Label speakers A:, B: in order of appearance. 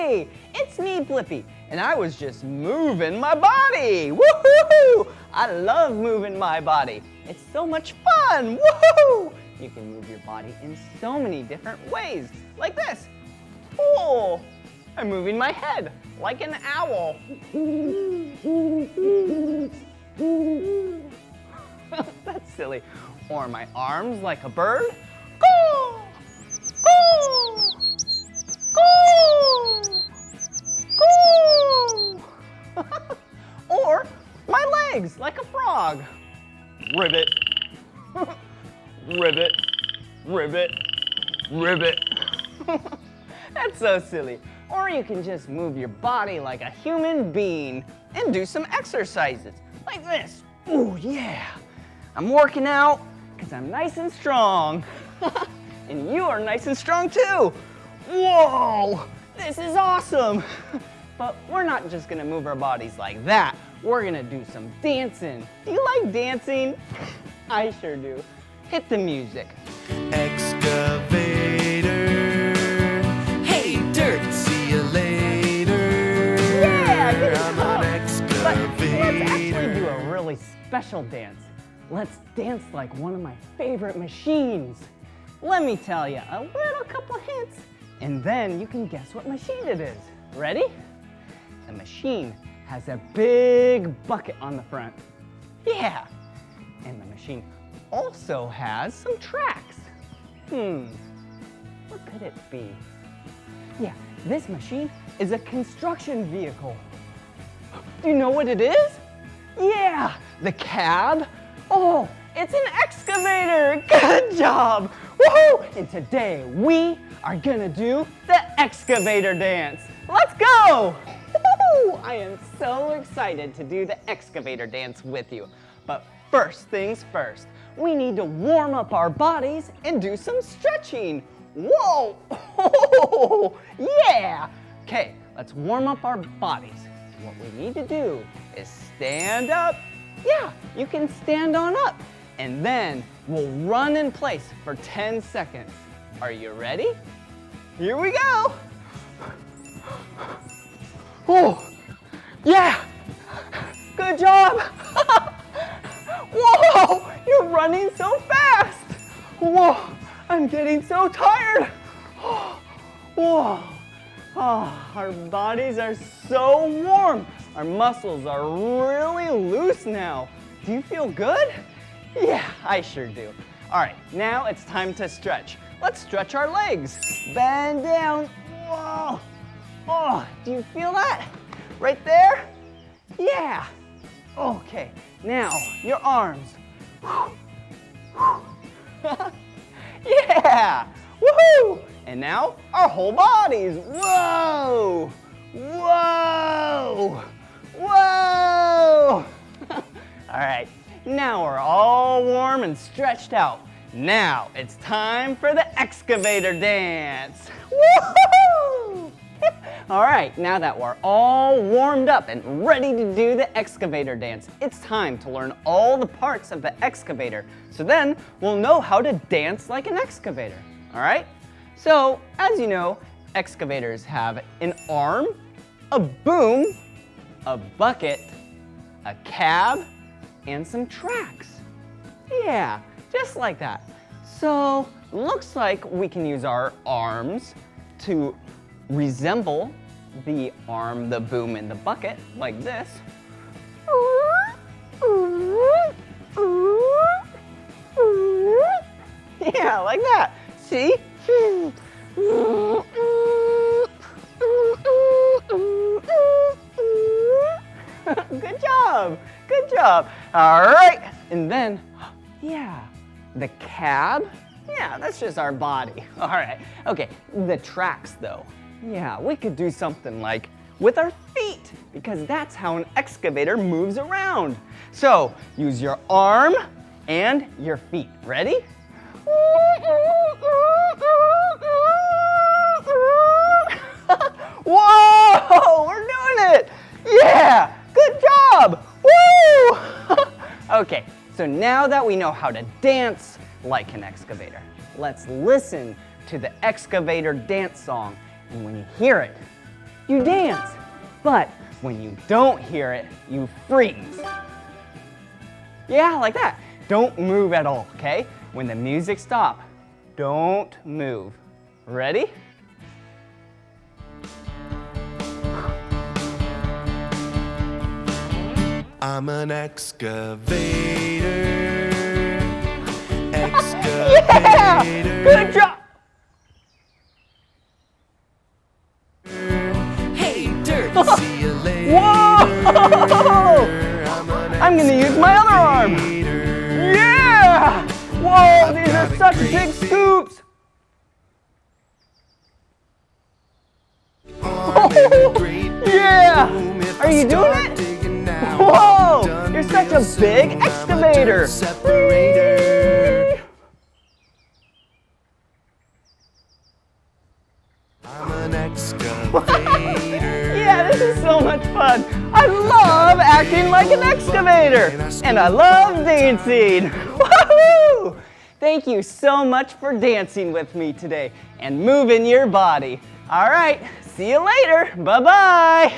A: Hey, it's me, Blippi, and I was just moving my body. Woohoo! I love moving my body. It's so much fun. Woohoo! You can move your body in so many different ways, like this. Oh, I'm moving my head like an owl. That's silly. Or my arms like a bird. Caw! Caw! Caw! Caw! Or my legs like a frog. Ribbit. Ribbit. Ribbit. Ribbit. That's so silly. Or you can just move your body like a human being and do some exercises like this. Ooh, yeah. I'm working out because I'm nice and strong. And you are nice and strong too. Whoa, this is awesome. But we're not just gonna move our bodies like that. We're gonna do some dancing. Do you like dancing? I sure do. Hit the music.
B: Excavator. Hey, dirt, see you later.
A: Yeah, good
B: I'm
A: job.
B: an excavator.
A: But let's actually do a really special dance. Let's dance like one of my favorite machines. Let me tell you a little couple hints, and then you can guess what machine it is. Ready? The machine has a big bucket on the front. Yeah. And the machine also has some tracks. What could it be? Yeah, this machine is a construction vehicle. Do you know what it is? Yeah, the cab. Oh, it's an excavator. Good job. Woohoo! And today we are gonna do the excavator dance. Let's go! Woo-hoo! I am so excited to do the excavator dance with you. But first things first, we need to warm up our bodies and do some stretching. Whoa! Oh, yeah! Okay, let's warm up our bodies. What we need to do is stand up. Yeah, you can stand on up. And then we'll run in place for 10 seconds. Are you ready? Here we go. Oh, yeah. Good job. Whoa, you're running so fast. Whoa, I'm getting so tired. Whoa. Oh, our bodies are so warm. Our muscles are really loose now. Do you feel good? Yeah, I sure do. All right, now it's time to stretch. Let's stretch our legs. Bend down. Whoa. Oh, do you feel that? Right there? Yeah. Okay, now your arms. Yeah. Woohoo! And now our whole bodies. Whoa! Whoa! Whoa! All right, now we're all warm and stretched out. Now it's time for the excavator dance. Woohoo! All right, now that we're all warmed up and ready to do the excavator dance, it's time to learn all the parts of the excavator. So then we'll know how to dance like an excavator. All right? So, as you know, excavators have an arm, a boom, a bucket, a cab, and some tracks. Yeah, just like that. So, looks like we can use our arms to resemble the arm, the boom, and the bucket, like this. Yeah, like that. See? Good job. Good job. All right. And then, yeah, the cab. Yeah, that's just our body. All right. Okay, the tracks though. Yeah, we could do something like with our feet because that's how an excavator moves around. So use your arm and your feet. Ready? Whoa, we're doing it. Yeah, good job. Woo! Okay, so now that we know how to dance like an excavator, let's listen to the excavator dance song. And when you hear it, you dance. But when you don't hear it, you freeze. Yeah, like that. Don't move at all, okay? When the music stops, don't move. Ready?
B: I'm an excavator. Excavator.
A: Yeah! Good job!
B: Hey, Dirt, see you later.
A: Whoa! I'm gonna use my other arm. Yeah! Whoa, these are such big scoops. Oh, yeah! Are you doing it? Whoa! You're such a big excavator.
B: I'm an excavator.
A: Yeah, this is so much fun. I love acting like an excavator. And I love dancing. Woohoo! Thank you so much for dancing with me today and moving your body. All right, see you later. Bye-bye.